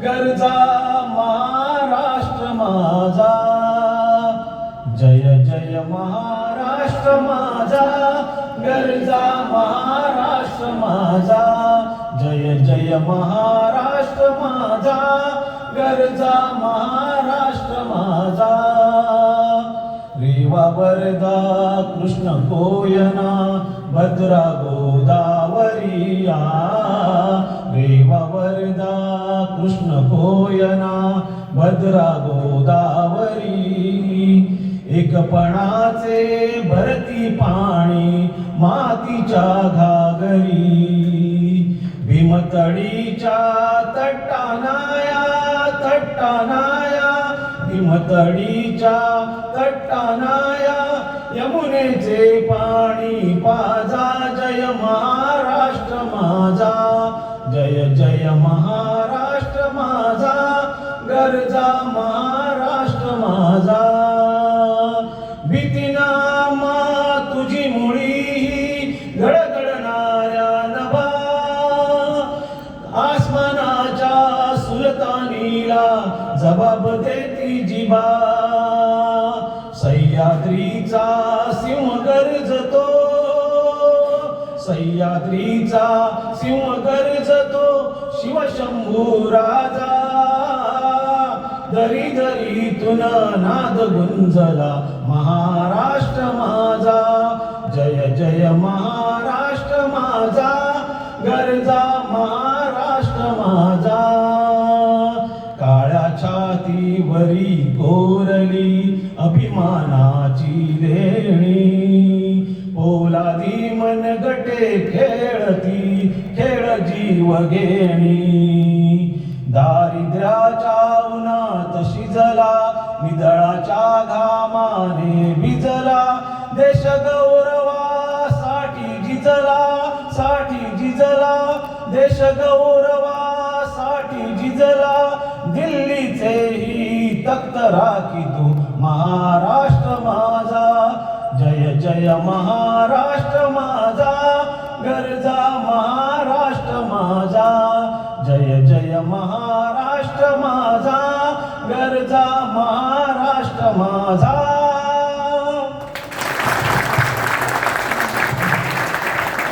गरजा महाराष्ट्र माझा, जय जय महाराष्ट्र माझा. गरजा महाराष्ट्र माझा, जय जय महाराष्ट्र माझा. गरजा महाराष्ट्र माझा. रेवा वरदा कृष्ण कोयना भद्रा गोदावरिया. रेवा वरदा कृष्ण कोयना भद्रा गोदावरी. एकपणाचे भरती पाणी मातीच्या घागरी. भीमतडीच्या तट्टानाया तट्टानाया. भीमतडीच्या तट्टानाया यमुनेचे पाणी पाजा. जय महाराष्ट्र माझा, जय जय महाराष्ट्र माझा. गरजा महाराष्ट्र माझा. भीतीनामा तुझी मुळी गडगडणाऱ्या नभा. आसमानाच्या सुलतानीला जबाब देती जिबा. सह्याद्रीचा सिंह गरजतो, सह्याद्रीचा सिंह गरजतो. शिवशंभू राजा दरी दरीतून नाद गुंजला महाराष्ट्र माझा. जय जय महाराष्ट्र माझा. गरजा महाराष्ट्र माझा. काळ्या छातीवरी कोरली अभिमानाची लेणी. पोलादी मनगटे खेळती खेळ जीव घेणी. दारिद्र्याच्या उन्हात शिजला, निदळाच्या घामाने भिजला. देश गौरवासाठी झिजला, साठी झिजला. देश गौरवासाठी झिजला. दिल्लीचेही तख्त राखी तू महाराष्ट्र माझा. जय जय महाराष्ट्र माझा. गरजा महाराष्ट्र माझा. जय जय महाराष्ट्र माझा. गरजा महाराष्ट्र माझा.